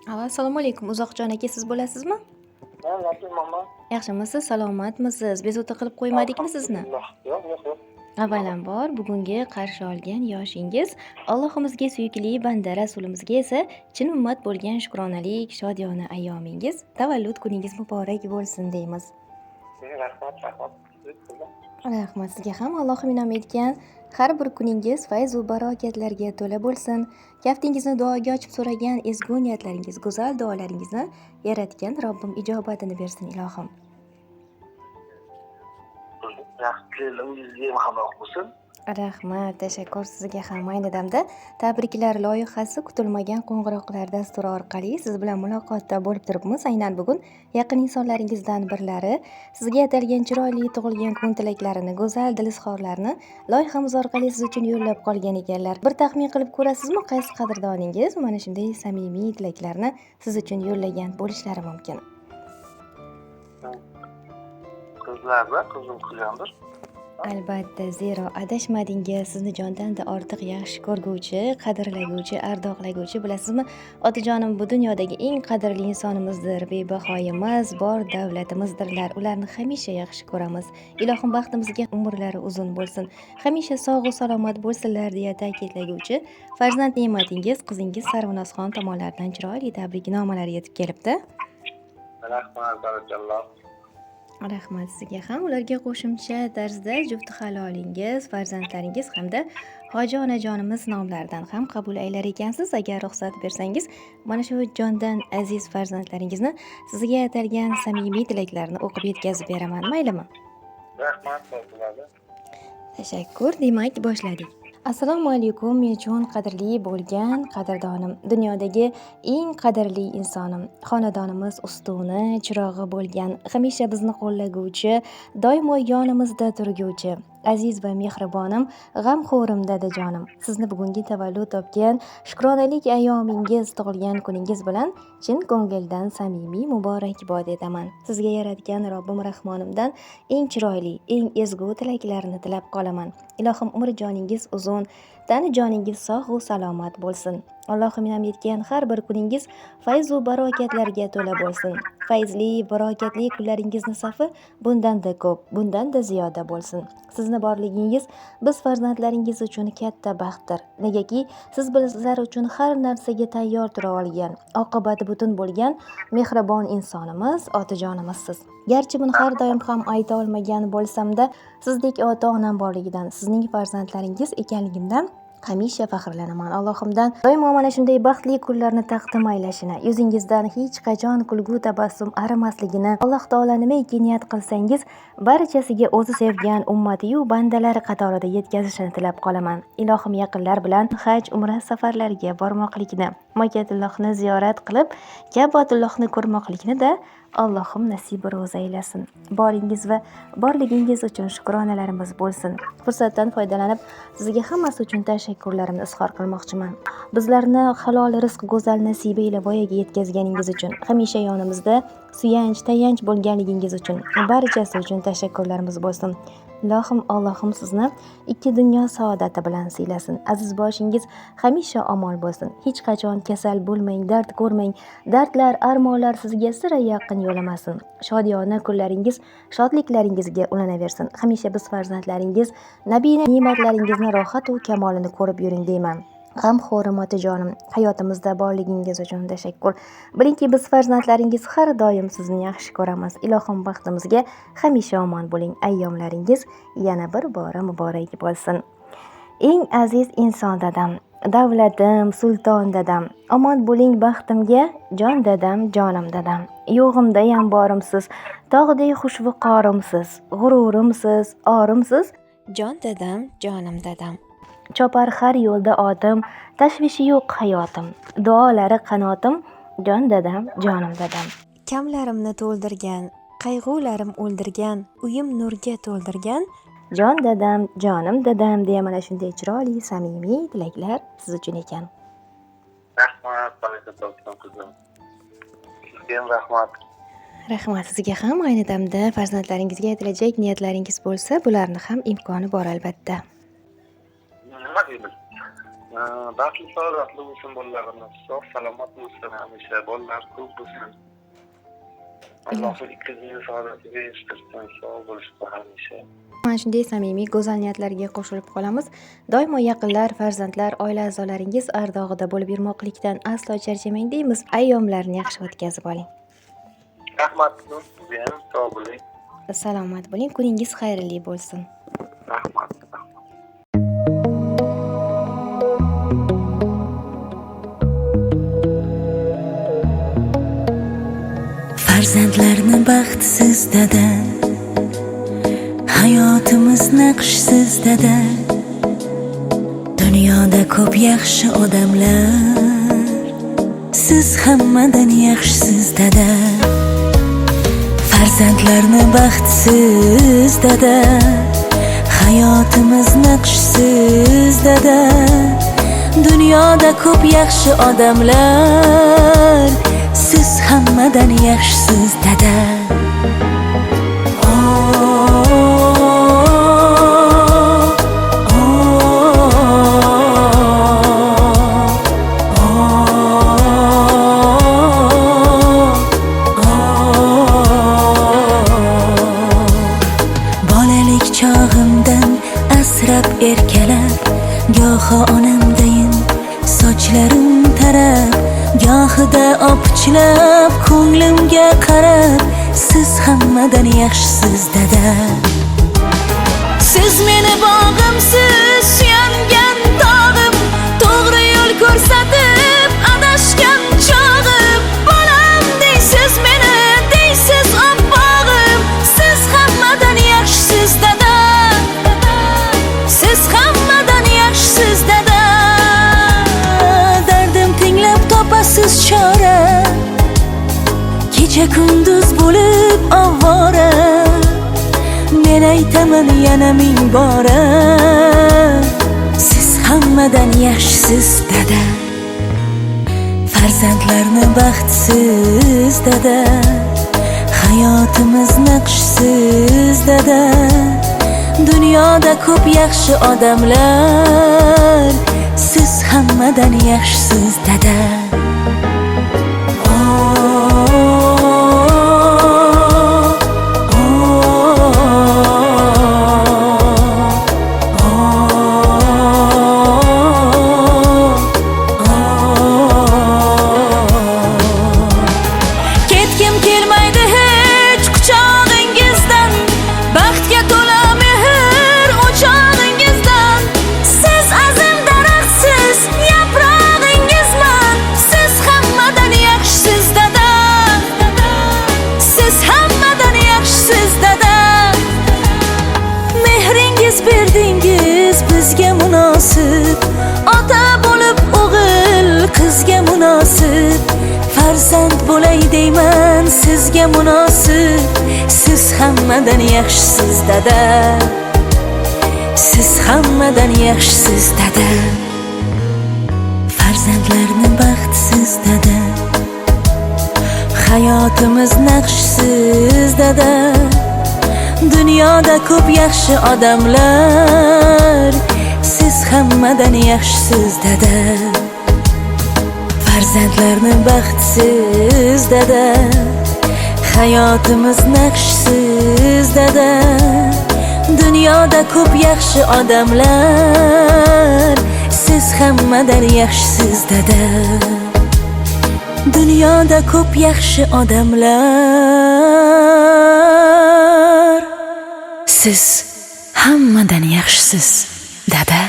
Assalomu alaykum. Uzoqjon aka, siz bo'lasizmi? Mama. Yaxshimisiz, salomatmisiz? Bezovta qilib qo'ymadikmi sizni? Alhamdulillah. Yo'q. Avvalambor, bugungi qarshi olgan yoshingiz Allohimizga suyukli banda, rasulimizga esa chin ummat bo'lgan shukronalik, shodiyona ayyomingiz, tavallud kuningiz muborak bo'lsin deymiz. Rahmat. Rahmat sizga ham. Allohim inom etgan har bir kuningiz fayz va barokatlarga to'la bo'lsin. Kaftingizni duoga ochib so'ragan ezgu niyatlaringiz, go'zal duolaringizni yaratgan Robbim ijobatini bersin ilohim. Yaxshi o'zingizga ham xabar bo'lsin. Rahmat, tashakkur sizga ham. Ayni damda tabriklar loyihasi kutilmagan qo'ng'iroqlar dasturi orqali siz bilan muloqotda bo'lib turibmiz. Aynan bugun yaqin insonlaringizdan birlari sizga atalgan chiroyli tug'ilgan kun tilaklarini, go'zal dil izhorlarini loyihamiz orqali siz uchun yo'llab qolgan ekanlar. Bir taxmin qilib ko'rasizmi, qaysi qadrdoningiz mana shunday samimiy tilaklarni siz uchun yo'llagan bo'lishlari mumkin? Qizlarda qizim qilgandir. Albatta, zero adashmadingiz. Sizni jondan-da ortiq yaxshi ko'rguvchi, qadrlaguvchi, ardoqlaguvchi, bilasizmi, otajonim bu dunyodagi eng qadrli insonimizdir, bebahoyimiz, bor davlatimizdirlar. Ularni hamisha yaxshi ko'ramiz. Ilohim baxtimizga umrlari uzun bo'lsin, hamisha sog' va salomat bo'lsinlar deya ta'kidlaguvchi farzand ne'matingiz qizingiz Sarvinozxon tomonlaridan chiroyli tabriknomalar yetib kelibdi. Rahmat, barakalloh. Rahmat sizga ham. Ularga qo'shimcha tarzda jufti halolingiz, farzandlaringiz hamda hoji onajonimiz nomlaridan ham qabul aylar ekansiz. Agar ruxsat bersangiz, mana shu jondan aziz farzandlaringizni sizga atalgan samimiy tilaklarni o'qib yetkazib beraman, maylimi? Rahmat, bo'ladi. Tashakkur. Demak, boshladik. Assalomu alaykum, men uchun qadrli bo'lgan qadrdonim, dunyodagi eng qadrli insonim, xonadonimiz ustuni, chirog'i bo'lgan, hamisha bizni qo'llaguvchi, doimo yonimizda turguvchi, aziz va mehribonim, g'amxo'rim dadajonim. Sizni bugungi tavallud topgan shukronalik ayyomingiz, tug'ilgan kuningiz bilan chin ko'ngildan samimiy muborakbod etaman. Sizga yaratgan Robbim Rahmonimdan eng chiroyli, eng ezgu tilaklarni tilab qolaman. Ilohim umr joningiz uzun, tani joningiz sog' va salomat bo'lsin. Allohim inom etgan har bir kuningiz fayz va barokatlarga to'la bo'lsin. Fayzli, barokatli kunlaringizni safi bundan-da ko'p, bundan-da ziyoda bo'lsin. Sizni borligingiz biz farzandlaringiz uchun katta baxtdir. Negaki siz bizlar uchun har narsaga tayyor tura olgan, oqibati butun bo'lgan mehribon insonimiz, otajonimizsiz. Garchi buni har doim ham ayta olmagan bo'lsam-da, sizdek ota-onam borligidan, sizning farzandlaringiz ekanligimdan hamisha faxrlanaman. Allohimdan doimo mana shunday baxtli kunlarni taqdim aylashini, yuzingizdan hech qachon kulgu tabassum arimasligini, Alloh taolo nimaiki niyat qilsangiz barchasiga o'zi sevgan ummatiyu bandalari qatorida yetkazishini tilab qolaman. Ilohim yaqinlar bilan haj, umra safarlariga bormoqlikni, Makatullohni ziyorat qilib, Ka'batullohni ko'rmoqlikni da Allohim nasib ro'za aylasin. Boringiz va borligingiz uchun shukronalarimiz bo'lsin. Fursatdan foydalanib sizga hammasi uchun tashakkurlarimni izhor qilmoqchiman. Bizlarni halol rizq, go'zal nasiba ila voyaga yetkazganingiz uchun, hamisha yonimizda suyanch, tayanch bo'lganligingiz uchun, barchasi uchun tashakkurlarimiz bo'lsin. Ilohim Allohim sizni ikki dunyo saodati bilan siylasin. Aziz boshingiz hamisha omon bo'lsin. Hech qachon kasal bo'lmang, dard ko'rmang. Dardlar, armonlar sizga sira yaqin yo'lamasin. Shodiyona kunlaringiz shodliklaringizga ulanaversin. Hamisha biz farzandlaringiz nabiyina ne'matlaringizni rohat va kamolini ko'rib yuring deyman. G'amxo'rim otajonim, hayotimizda borligingiz uchun tashakkur. Bilingki, biz farzandlaringiz har doim sizni yaxshi ko'ramiz. Ilohim baxtimizga hamisha omon bo'ling. Ayyomlaringiz yana bir bora muborak bo'lsin. Eng aziz inson dadam, davlatim, sulton dadam, omon bo'ling baxtimga, jon dadam, jonim dadam. Yo'g'imdayam borimsiz, tog'dek xushviqorimsiz, g'ururimsiz, orimsiz, jon dadam, jonim dadam. Chopar har yo'lda otim, tashvishi yo'q hayotim, duolari qanotim, jon dadam, jonim dadam. Kamlarimni to'ldirgan, qayg'ularim o'ldirgan, uyim nurga to'ldirgan, jon dadam, jonim dadam deya mana shunday chiroyli, samimiy tilaklar siz uchun ekan. Rahmat, barakalloh qizim. Sizga ham rahmat. Rahmat sizga ham. Ayni damda farzandlaringizga aytilajak niyatlaringiz bo'lsa, bularni ham imkoni bor albatta. Nima deymiz? Baxtli saodatli bo'lsin bolalarimiz, sog' salomat bo'lsin hamisha, bolalar ko'p bo'lsin. Alloh ikkizini saodatiga erishtirsin, sog' bo'lishsin hamisha. Mana shunday samimiy go'zal niyatlarga qo'shilib qolamiz. Doimo yaqinlar, farzandlar, oila a'zolaringiz ardog'ida bo'lib yurmoqlikdan aslo charchamang deymiz. Ayyomlarni yaxshi o'tkazib oling. Rahmat sizga ham, sog' bo'ling. Salomat bo'ling, kuningiz xayrli bo'lsin. Rahmat. Farzandlarni baxtsiz dada, hayotimiz naqshsiz dada. Dunyoda ko'p yaxshi odamlar, siz hammadan yaxshisiz dada. Farzandlarni baxtsiz dada, hayotimiz naqshsiz dada. Dunyoda ko'p yaxshi odamlar, siz hammadan yaxshisiz dada. Bolalik chog'imdan asrab erkalab, goho onamdayin sochlarim tarab, gohida opichlab ko'nglimga qarab, siz hammadan yaxshisiz dada. Siz meni bog'imsiz, suyangan tog'im, to'g'ri yo'l ko'rsatib adashgan chog'im. Bolam deysiz meni, deysiz oppog'im, siz hammadan yaxshisiz dada. Siz hammadan yaxshisiz dada. Dardim tinglab topasiz chora, kecha kunduz bo'lib ovora. Men aytaman yana ming bora, siz hammadan yaxshisiz dada. Farzandlarni baxtsiz dada, hayotimiz naqshsiz dada. Dunyoda ko'p yaxshi odamlar, siz hammadan yaxshisiz dada. Ketgim kelmaydi hech quchog'ingizdan, baxtga to'la mehr o'chog'ingizdan. Siz azim daraxtsiz, yaprog'ingizman, siz hammadan yaxshisiz dada. Siz hammadan yaxshisiz dada. Mehringiz berdingiz bizga munosib, ota bo'lib o'g'il qizga munosib. Farzand bo'lay deyman sizga munosib, siz hammadan yaxshisiz dada. Siz hammadan yaxshisiz dada. Farzandlarni baxtsiz dada, hayotimiz naqshsiz dada. Dunyoda ko'p yaxshi odamlar, siz hammadan yaxshisiz dada. Farzandlarni baxtsiz dada, hayotimiz naqshsiz dada. Dunyoda ko'p yaxshi odamlar, siz hammadan yaxshisiz dada. Dunyoda ko'p yaxshi odamlar, siz hammadan yaxshisiz dada.